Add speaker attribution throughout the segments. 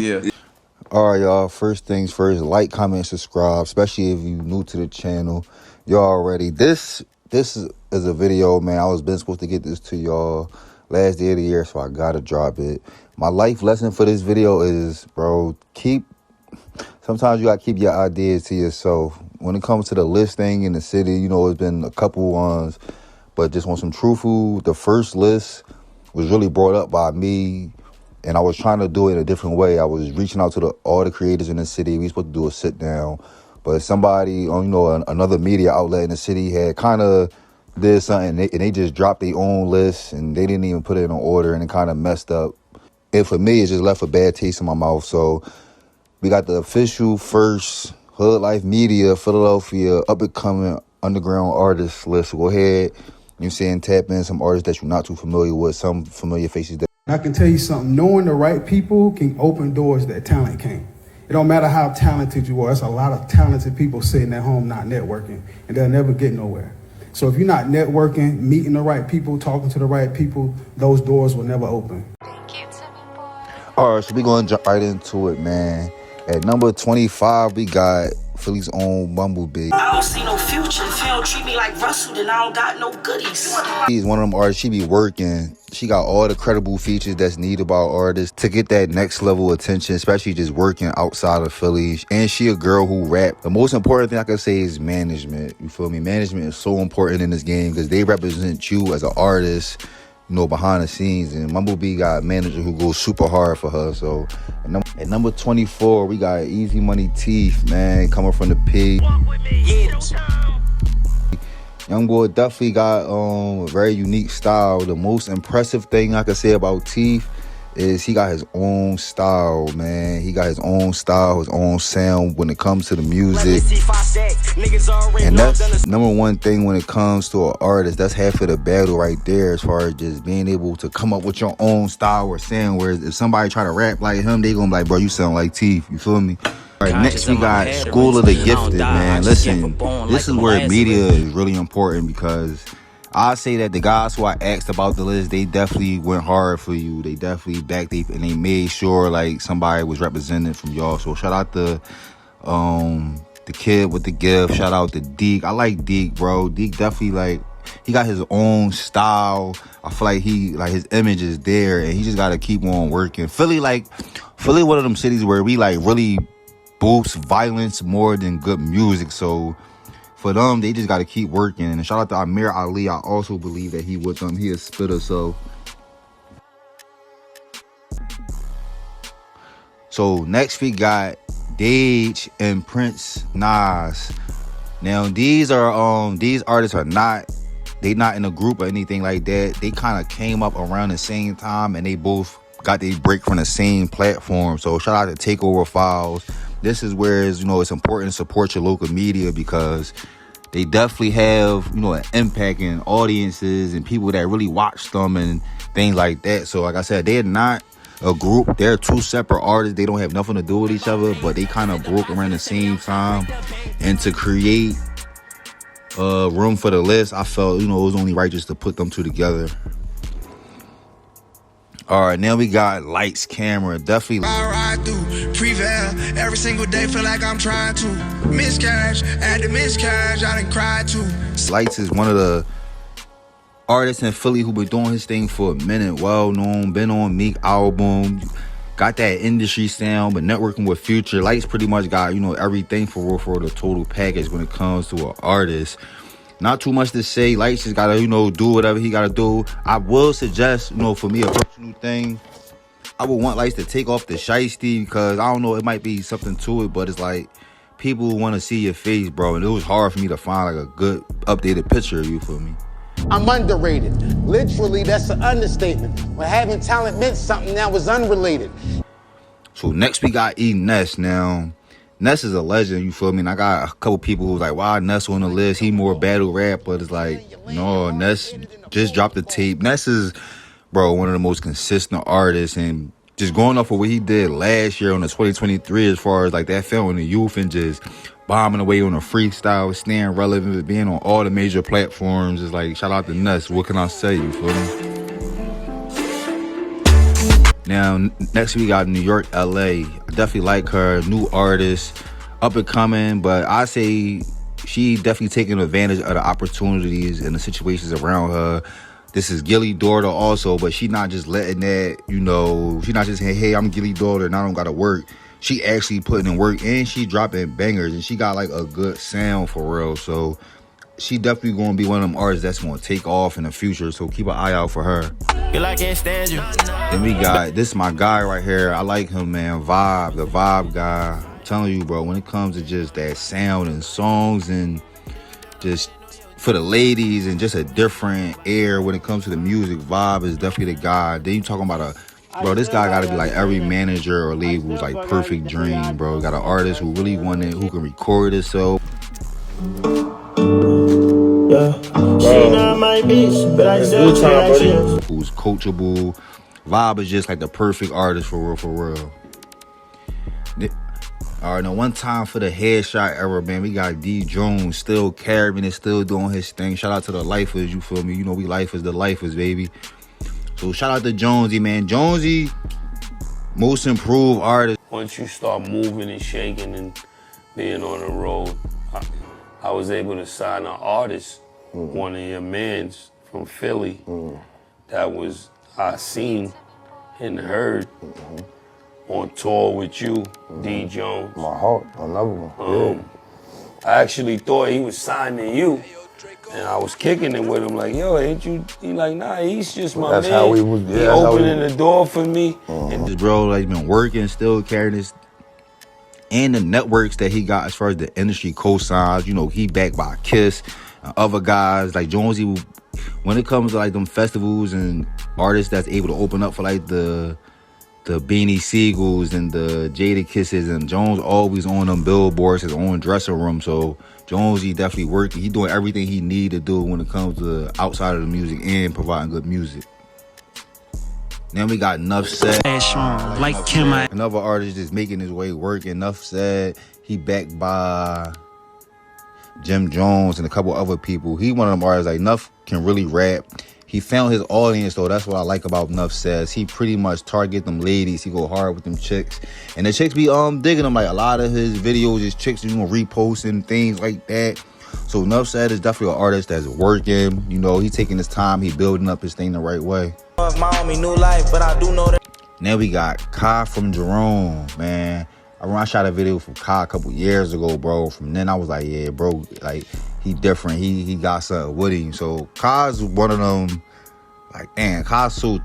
Speaker 1: Yeah.
Speaker 2: All right, y'all. First things first, like, comment, subscribe, especially if you new to the channel. Y'all already. This is a video, man. I was been supposed to get this to y'all last day of the year, so I gotta drop it. My life lesson for this video is, bro, sometimes you gotta keep your ideas to yourself. When it comes to the listing in the city, you know, it's been a couple ones, but just on some truthful, the first list was really brought up by me. And I was trying to do it in a different way. I was reaching out to all the creators in the city. We supposed to do a sit down, but somebody on, another media outlet in the city had kind of did something, and they just dropped their own list, and they didn't even put it in order, and it kind of messed up. And for me, it just left a bad taste in my mouth. So we got the official first Hood Life Media Philadelphia up and coming underground artist list. So go ahead, tap in some artists that you're not too familiar with, some familiar faces that.
Speaker 3: I can tell you something, knowing the right people can open doors that talent can't. It don't matter how talented you are. There's a lot of talented people sitting at home not networking, and they'll never get nowhere. So if you're not networking, meeting the right people, talking to the right people, those doors will never open.
Speaker 2: All right, so we're going to jump right into it, man. At number 25, we got Philly's own Bumblebee.
Speaker 4: I don't see no future. If you don't treat me like Russell, then I don't got no goodies.
Speaker 2: She's one of them artists, she be working. She got all the credible features that's needed about artists to get that next level attention, especially just working outside of Philly. And she a girl who rap. The most important thing I can say is management. You feel me? Management is so important in this game because they represent you as an artist, behind the scenes. And Bumblebee got a manager who goes super hard for her. So at number 24, we got Easy Money Teeth, man, coming from the P. Young boy definitely got a very unique style. The most impressive thing I can say about Teeth is he got his own style, man. He got his own style, his own sound when it comes to the music. And that's number one thing when it comes to an artist. That's half of the battle right there, as far as just being able to come up with your own style or sound. Whereas if somebody try to rap like him, they gonna be like, bro, you sound like Teeth. You feel me? All right, next we got School of the Gifted, man. Listen, this is where media is really important, because I say that the guys who I asked about the list, they definitely went hard for you. They definitely backed it, and they made sure like somebody was represented from y'all. So shout out to the kid with the gift. Shout out to Deke. I like Deke, bro. Deke definitely he got his own style. I feel like his image is there, and he just gotta keep on working. Philly, one of them cities where we really boost violence more than good music. So for them, they just got to keep working. And shout out to Amir Ali. I also believe that he with them. He is spitter. So next we got Dage and Prince Nas. Now these artists are not in a group or anything like that. They kind of came up around the same time, and they both got their break from the same platform. So shout out to Takeover Files. This is where it's important to support your local media, because they definitely have an impact in audiences and people that really watch them and things like that. So like I said, they're not a group. They're two separate artists. They don't have nothing to do with each other, but they kind of broke around the same time. And to create room for the list, I felt it was only right just to put them two together. All right, now we got Lights, Camera. Definitely.
Speaker 5: I ride through, prevail every single day. Feel like I'm trying to miscarriage. At the miscarriage, I done cried too.
Speaker 2: Lights is one of the artists in Philly who been doing his thing for a minute. Well known, been on Meek album, got that industry sound, but networking with Future. Lights pretty much got everything for the total package when it comes to an artist. Not too much to say. Lights just gotta, do whatever he gotta do. I will suggest, for me, a personal thing, I would want Lights to take off the shiesty, because I don't know, it might be something to it, but it's like people want to see your face, bro. And it was hard for me to find a good updated picture of you, for me.
Speaker 6: I'm underrated. Literally, that's an understatement. When having talent meant something that was unrelated.
Speaker 2: So next we got Ness. Now, Ness is a legend, you feel me? And I got a couple people who's like, why Ness on the list? He more battle rap, but it's like, no, Ness just dropped the tape. Ness is, bro, one of the most consistent artists, and just going off of what he did last year on the 2023 as far as that film in the youth and just bombing away on a freestyle, staying relevant, being on all the major platforms. It's like, shout out to Ness. What can I say, you feel me? Now, next we got New York, LA. I definitely like her. New artist, up and coming, but I say she definitely taking advantage of the opportunities and the situations around her. This is Gilly daughter also, but she not just letting that, you know, she not just saying, hey, I'm Gilly daughter and I don't gotta work. She actually putting in work and she dropping bangers and she got like a good sound for real. So she definitely gonna be one of them artists that's gonna take off in the future. So keep an eye out for her.
Speaker 5: I can't stand you.
Speaker 2: Then we got, this is my guy right here. I like him, man. Vibe, the Vibe guy. I'm telling you, bro, when it comes to just that sound and songs and just for the ladies and just a different air when it comes to the music, Vibe is definitely the guy. Then you talking about bro, this guy gotta be like every manager or label's like perfect dream, bro. You got an artist who really want it, who can record himself.
Speaker 1: She not my bitch, but I still try to.
Speaker 2: Who's coachable. Vibe is just like the perfect artist for real. All right, now one time for the headshot era, man. We got D Jones still carrying it, still doing his thing. Shout out to the lifers, you feel me? You know we lifers, the lifers, baby. So shout out to Jonesy, man. Jonesy, most improved artist.
Speaker 7: Once you start moving and shaking and being on the road, I was able to sign an artist, one of your mans from Philly, that was I seen and heard on tour with you, D Jones.
Speaker 1: My heart, another one.
Speaker 7: I actually thought he was signing you. And I was kicking it with him like, yo, ain't you? He like, nah, he's just my man.
Speaker 1: That's how we was. Yeah,
Speaker 7: he opening the door for me.
Speaker 2: And this bro, like, been working, still carrying this. And the networks that he got as far as the industry cosigns, you know, he backed by Kiss and other guys. Like Jonesy, when it comes to like them festivals and artists that's able to open up for like the Beanie Siegels and the Jada Kisses, and Jones always on them billboards, his own dressing room. So Jones, he definitely working. He doing everything he need to do when it comes to outside of the music and providing good music. Then we got Nuff Said. Another artist just making his way working. Nuff Said. He backed by Jim Jones and a couple other people. He one of them artists like Nuff can really rap. He found his audience, though. That's what I like about Nuff Says. He pretty much target them ladies. He go hard with them chicks. And the chicks be digging him. Like a lot of his videos, his chicks, you know, reposting things like that. So Nuff Said is definitely an artist that's working. You know, he taking his time. He building up his thing the right way.
Speaker 5: New life, but I do know that.
Speaker 2: Now we got Kai from Jerome, man. I shot a video for Kai a couple years ago, bro. From then I was like, yeah, bro, like he different. He got something with him. So Kai's one of them. Like, damn, Kai's so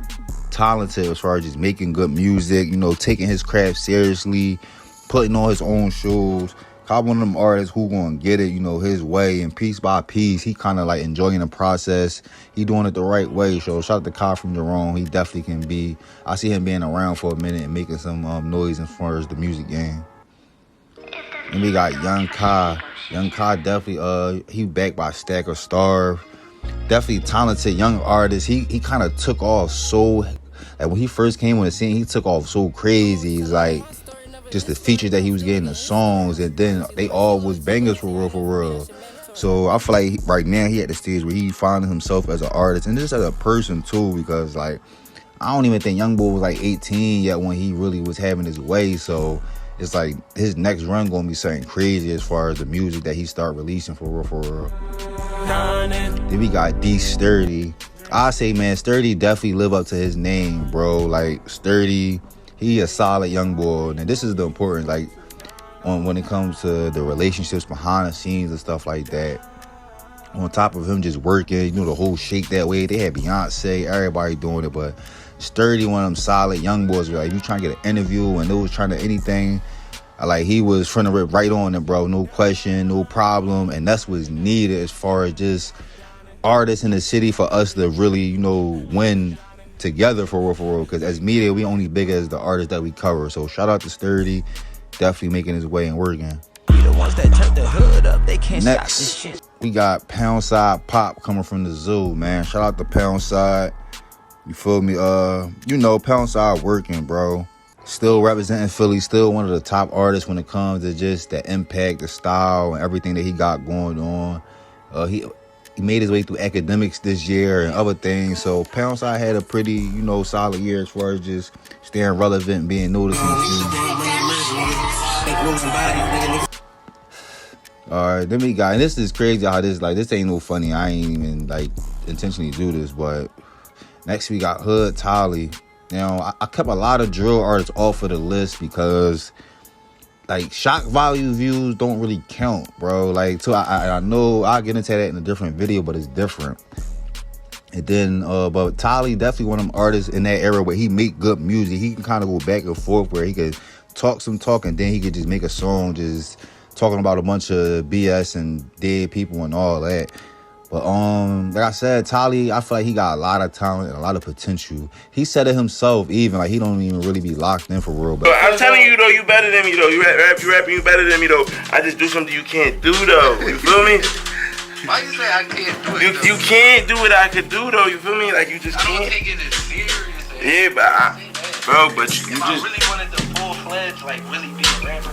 Speaker 2: talented as far as just making good music. You know, taking his craft seriously, putting on his own shows. Kai one of them artists who gonna get it, you know, his way, and piece by piece, he kind of like enjoying the process. He doing it the right way. So shout out to Kai from Jerome. He definitely can be. I see him being around for a minute and making some noise as far as the music game. And we got Young Kai. Young Kai definitely he backed by Stack or Starve. Definitely talented young artist. He kind of took off so, like when he first came on the scene, he took off so crazy. It's like just the features that he was getting, the songs, and then they all was bangers for real. So I feel like right now he at the stage where he finding himself as an artist and just as a person too, because like I don't even think Young Boy was like 18 yet when he really was having his way. So it's like his next run gonna be something crazy as far as the music that he start releasing for real. Then we got D Sturdy. I say, man, Sturdy definitely live up to his name, bro. Like Sturdy, he a solid young boy. And this is the importance, like, when it comes to the relationships behind the scenes and stuff like that. On top of him just working, you know, the whole Shake That Way. They had Beyonce, everybody doing it, but Sturdy, one of them solid young boys. Like, you trying to get an interview and they was trying to anything, like he was trying to rip right on it, bro. No question, no problem. And that's what's needed as far as just artists in the city for us to really, you know, win together for real. Because as media, we only big as the artists that we cover. So shout out to Sturdy, definitely making his way and working.
Speaker 5: The ones that turn the hood up, they can't stop this shit.
Speaker 2: We got Pound Side Pop coming from the zoo, man. Shout out to Pound Side. You feel me? You know, Pound Side working, bro. Still representing Philly, still one of the top artists when it comes to just the impact, the style, and everything that he got going on. he made his way through academics this year and other things. So Poundside had a pretty, you know, solid year as far as just staying relevant and being noticed. Alright, then we got, and this is crazy how this ain't no funny. I ain't even like intentionally do this, but next we got Hood Tolly. Now I kept a lot of drill artists off of the list because like shock value views don't really count, bro. Like, so I know I'll get into that in a different video, but it's different. And then, but Tolly definitely one of them artists in that era where he make good music. He can kind of go back and forth where he could talk some talk and then he could just make a song just talking about a bunch of BS and dead people and all that. But like I said, Tolly, I feel like he got a lot of talent and a lot of potential. He said it himself, even like he don't even really be locked in for real. But
Speaker 1: I'm telling you though, you better than me though. You rapping, you better than me though. I just do something you can't do though. You feel me?
Speaker 8: Why you say I can't do it?
Speaker 1: You can't do what I could do though. You feel me? Like you just can't.
Speaker 8: I don't take it as serious.
Speaker 1: Yeah, but you
Speaker 8: if
Speaker 1: just.
Speaker 8: I really wanted to full-fledged, like really be a rapper.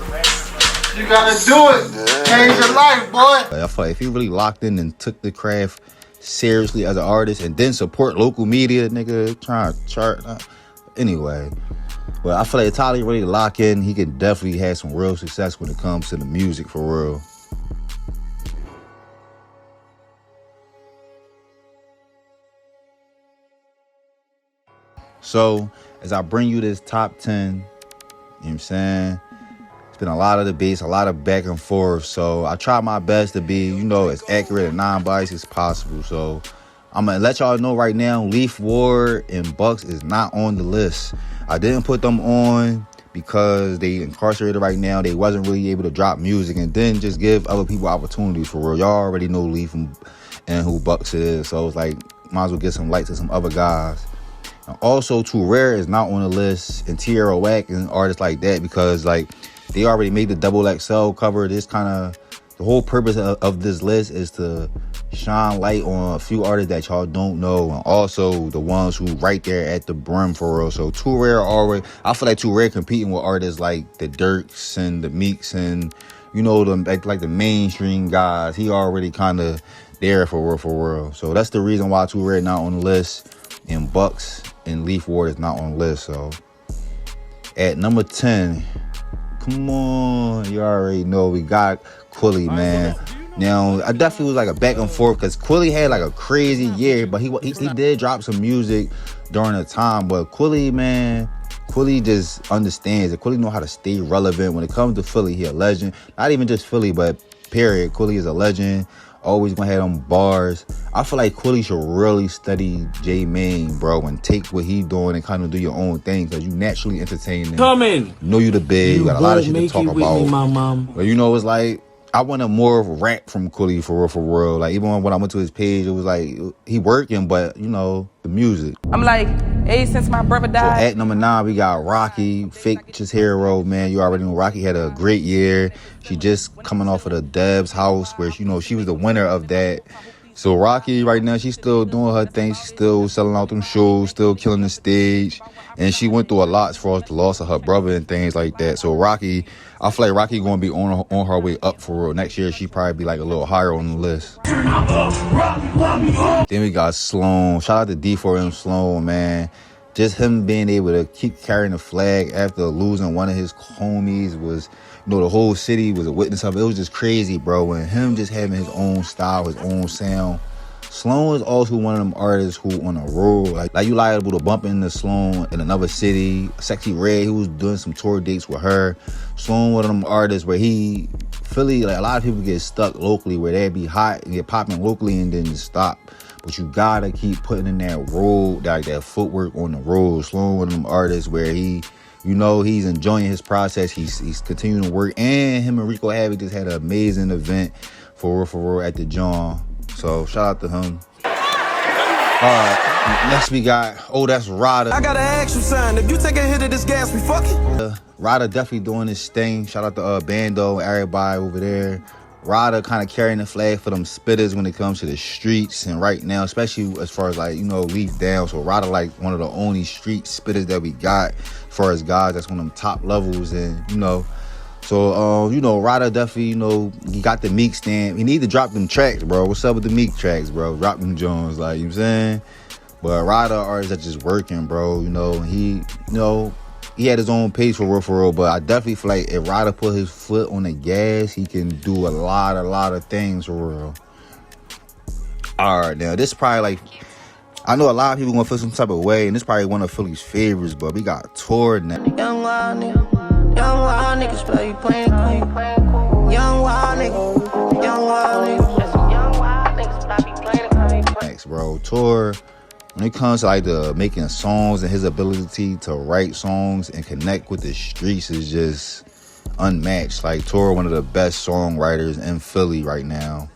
Speaker 6: You gotta do it. Change your life, boy.
Speaker 2: I feel like if he really locked in and took the craft seriously as an artist and then support local media, nigga, trying to chart. Anyway, but I feel like if Tolly really lock in, he can definitely have some real success when it comes to the music for real. So, as I bring you this top 10, you know what I'm saying? It's been a lot of debates, a lot of back and forth. So, I try my best to be, you know, as accurate and non-biased as possible. So, I'm going to let y'all know right now, Leaf Ward and Bankz is not on the list. I didn't put them on because they incarcerated right now. They wasn't really able to drop music and then just give other people opportunities for real. Y'all already know Leaf and who Bankz is. So, it's like, might as well get some light to some other guys. And also, Too Rare is not on the list, and Tierra Whack and artists like that because, like, they already made the XXL cover. This kind of, the whole purpose of this list is to shine light on a few artists that y'all don't know, and also the ones who right there at the brim for real. So Too Rare already, I feel like Too Rare competing with artists like the Dirks and the Meeks and, you know, the like the mainstream guys. He already kind of there for real. So that's the reason why Too Rare not on the list, and Bankz and Leaf Ward is not on the list. So at number 10, come on, you already know we got Quilly, man. Now I definitely was like a back and forth because Quilly had like a crazy year, but he did drop some music during the time. But Quilly, man, Quilly just understands it. Quilly know how to stay relevant when it comes to Philly. He a legend. Not even just Philly, but period. Quilly is a legend. Always gonna have them bars. I feel like Quilly should really study J Mane, bro, and take what he doing and kind of do your own thing because you naturally entertaining.
Speaker 9: Come in.
Speaker 2: Know you the big. You got a lot of shit to talk about.
Speaker 9: Me, my mom.
Speaker 2: But you know, it's like I wanted more of a rap from Quilly for real. Like even when I went to his page, it was like he working, but you know the music.
Speaker 10: I'm like, hey, since my brother died.
Speaker 2: So at number 9, we got Rocky, Fake Just Hero, man. You already know Rocky had a great year. She just coming off of the Deb's house where, you know, she was the winner of that. So Rocky right now, she's still doing her thing. She's still selling out them shows, still killing the stage. And she went through a lot as far as the loss of her brother and things like that. So Rocky, I feel like Rocky going to be on her way up for real. Next year, she probably be like a little higher on the list. Then we got Sloan. Shout out to D4M Sloan, man. Just him being able to keep carrying the flag after losing one of his homies was, you know, the whole city was a witness of it. It was just crazy, bro. And him just having his own style, his own sound. Sloan is also one of them artists who on a road, like you liable to bump into Sloan in another city. Sexy Red, who was doing some tour dates with her. Sloan, one of them artists where Philly, like a lot of people get stuck locally where they be hot and get popping locally and then just stop. But you gotta keep putting in that road, like that footwork on the road. Sloan, one of them artists where he, you know, he's enjoying his process. He's continuing to work. And him and Rico Havoc just had an amazing event for real at the John. So shout out to him. Next we got, that's Rada.
Speaker 11: I got an action sign. If you take a hit of this gas, we fucking.
Speaker 2: Rada definitely doing his thing. Shout out to Bando, everybody over there. Rada kind of carrying the flag for them spitters when it comes to the streets. And right now, especially as far as like, you know, Leaf down. So Rada like one of the only street spitters that we got as far as guys that's one of them top levels. And, you know, So, you know, Ryder definitely, you know, he got the Meek stamp. He need to drop them tracks, bro. What's up with the Meek tracks, bro? Drop them Jones, like, you know what I'm saying? But Ryder artists that just working, bro. You know, he had his own pace for real. But I definitely feel like if Ryder put his foot on the gas, he can do a lot of things for real. All right, now, this is probably like, I know a lot of people gonna feel some type of way, and this is probably one of Philly's favorites, but we got Tour now.
Speaker 9: Young wild niggas play you playing cool. Young wild niggas play you playing cool.
Speaker 2: Thanks, bro. Tour, when it comes to like the making songs and his ability to write songs and connect with the streets is just unmatched. Like Tour, one of the best songwriters in Philly right now,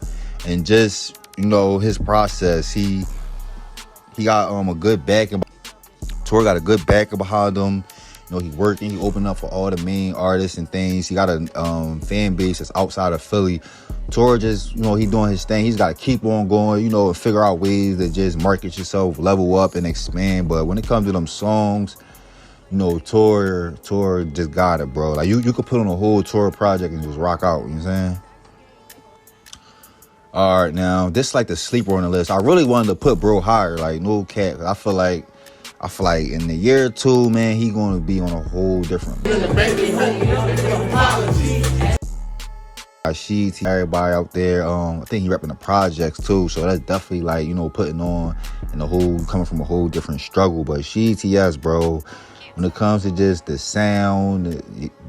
Speaker 2: and just, you know, his process, he got a good backing. Tour got a good backing behind him. You know, he working, he opened up for all the main artists and things. He got a fan base that's outside of Philly. Tour just, you know, he doing his thing. He's got to keep on going, you know, and figure out ways to just market yourself, level up and expand. But when it comes to them songs, you know, Tour just got it, bro. Like, you could put on a whole Tour project and just rock out, you know what I'm saying? All right, now, this is like the sleeper on the list. I really wanted to put bro higher, like, no cap. I feel like in a year or two, man, he gonna be on a whole different level. Everybody out there, I think he repping the projects too, so that's definitely like, you know, putting on and coming from a whole different struggle. But GTS, bro, when it comes to just the sound,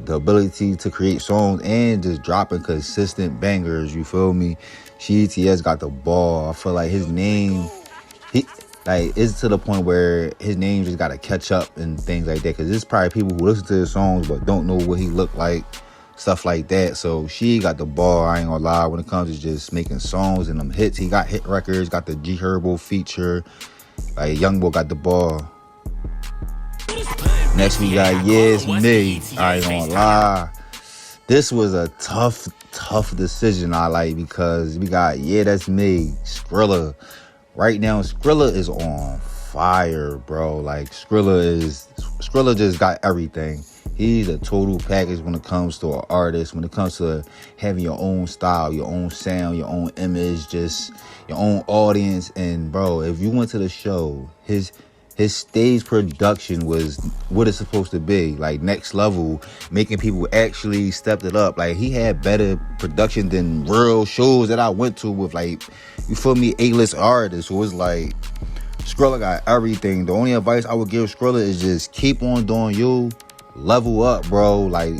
Speaker 2: the ability to create songs and just dropping consistent bangers, you feel me? GTS got the ball. I feel like his name, it's to the point where his name just got to catch up and things like that. Because there's probably people who listen to his songs but don't know what he looked like, stuff like that. So she got the ball, I ain't gonna lie, when it comes to just making songs and them hits. He got hit records, got the G Herbo feature. Like, Youngboy got the ball. Next we got Yes Me. I ain't gonna lie. This was a tough decision, because we got That's Me, Skrilla. Right now, Skrilla is on fire, bro. Like, Skrilla just got everything. He's a total package when it comes to an artist, when it comes to having your own style, your own sound, your own image, just your own audience. And, bro, if you went to the show, his stage production was what it's supposed to be, like next level, making people actually step it up. Like, he had better production than real shows that I went to with, like, you feel me, A-list artists. So it's like, Skrilla got everything. The only advice I would give Skrilla is just keep on doing you, level up, bro. Like,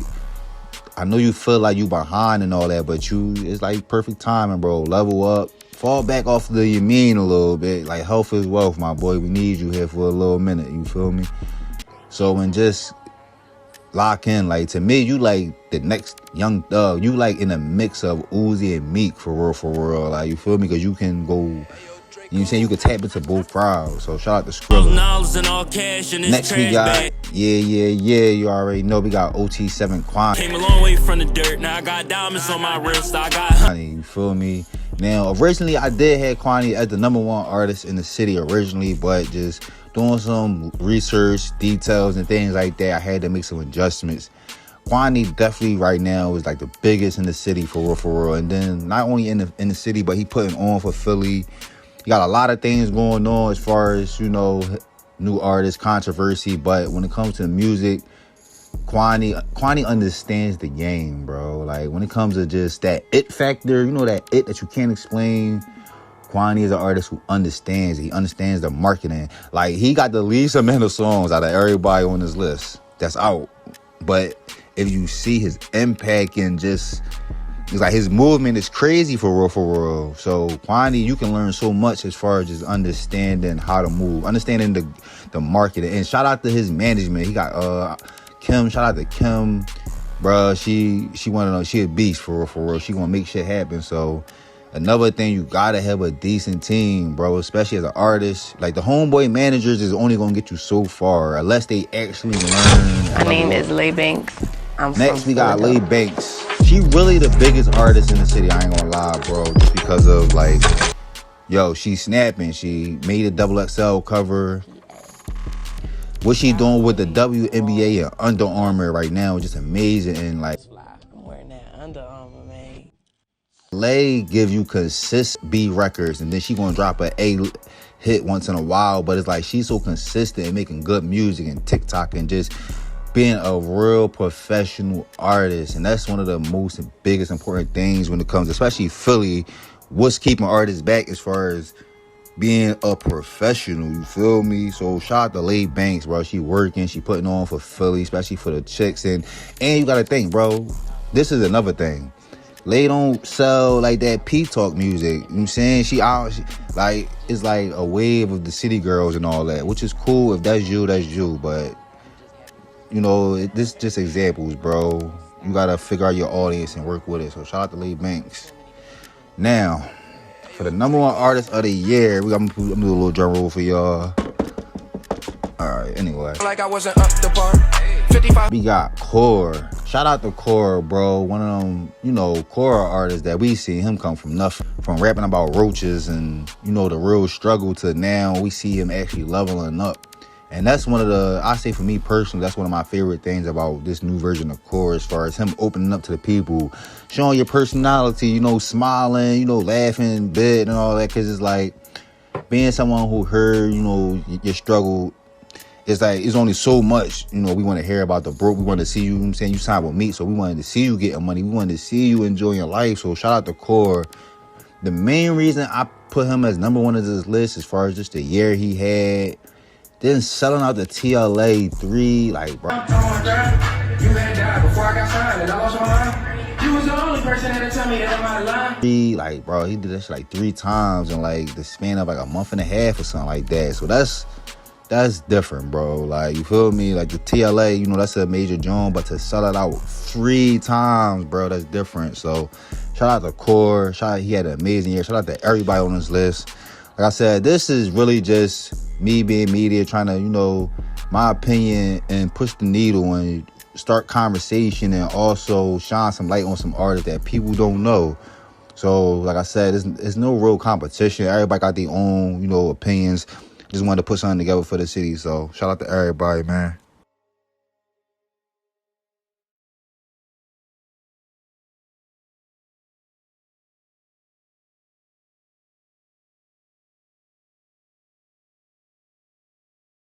Speaker 2: I know you feel like you behind and all that, but it's like perfect timing, bro. Level up. Fall back off the Yamin a little bit. Like, health is wealth, my boy. We need you here for a little minute. You feel me? So, when just lock in, like, to me, you like the next Young Thug. You like in a mix of Uzi and Meek, for real. Like, you feel me? Because you can go, you know what I'm saying? You can tap into both crowds. So, shout out to Skrilla. Next, we got, you already know, we got OT7 Quanny.
Speaker 12: Came a long way from the dirt. Now I got diamonds on my wrist. I got
Speaker 2: you feel me? Now, originally, I did have Quanny as the #1 artist in the city originally, but just doing some research, details, and things like that, I had to make some adjustments. Quanny definitely right now is like the biggest in the city, for real. And then not only in the city, but he putting on for Philly. He got a lot of things going on as far as, you know, new artists, controversy. But when it comes to music, Quanny understands the game, bro. Like, when it comes to just that it factor, you know, that it that you can't explain, Quanny is an artist who understands. He understands the marketing. Like, he got the least amount of songs out of everybody on this list that's out. But if you see his impact and just, it's like his movement is crazy, for real. So, Quanny, you can learn so much as far as just understanding how to move, understanding the marketing. And shout out to his management. He got Kim, shout out to Kim, bruh. She wanna know, she a beast, for real. She gonna make shit happen. So, another thing, you gotta have a decent team, bro, especially as an artist. Like, the homeboy managers is only gonna get you so far unless they actually learn.
Speaker 13: My name is Bankz.
Speaker 2: Next, we got Bankz. She really the biggest artist in the city, I ain't gonna lie, bro, just because of, like, she's snapping. She made a XXL cover. what she doing with the WNBA and Under Armour right now is just amazing. And like,
Speaker 9: I'm wearing that Under Armour, man.
Speaker 2: Lay give you consistent B records, and then she gonna drop a hit once in a while. But it's like she's so consistent and making good music and TikTok and just being a real professional artist. And that's one of the most and biggest important things when it comes, especially Philly. What's keeping artists back as far as being a professional, you feel me? So shout out to Lay Bankz, bro. She working, she putting on for Philly, especially for the chicks. And you gotta think, bro, this is another thing. Lay don't sell like that P-Talk music. You know what I'm saying? She like, it's like a wave of the city girls and all that, which is cool. If that's you, that's you. But, you know, this just examples, bro. You gotta figure out your audience and work with it. So shout out to Lay Bankz. Now, for the #1 artist of the year, I'm gonna do a little drum roll for y'all. Alright, anyway.
Speaker 11: Like I wasn't up the bar. 55.
Speaker 2: We got Core. Shout out to Core, bro. One of them, you know, Core artists that we see him come from nothing. From rapping about roaches and, you know, the real struggle to now we see him actually leveling up. And that's one of the, I say for me personally, that's one of my favorite things about this new version of Core, as far as him opening up to the people, showing your personality, you know, smiling, you know, laughing, bit and all that. Cause it's like being someone who heard, you know, your struggle. It's like, it's only so much, you know, we want to hear about the broke. We want to see you, you know what I'm saying, you signed with me. So we wanted to see you getting money. We wanted to see you enjoying your life. So shout out to Core. The main reason I put him as #1 of this list, as far as just the year he had, then selling out the TLA 3, like, bro.
Speaker 11: You had died before I got signed and I lost my mind. You was the only person that tell me that I'm out of line.
Speaker 2: Like, bro, he did that shit like 3 times in like the span of like a month and a half or something like that. So that's different, bro. Like, you feel me? Like the TLA, you know, that's a major joint, but to sell it out 3 times, bro, that's different. So shout out to Core. He had an amazing year. Shout out to everybody on this list. Like I said, this is really just me being media, trying to, you know, my opinion and push the needle and start conversation and also shine some light on some artists that people don't know. So, like I said, there's no real competition. Everybody got their own, you know, opinions. Just wanted to put something together for the city. So, shout out to everybody, man.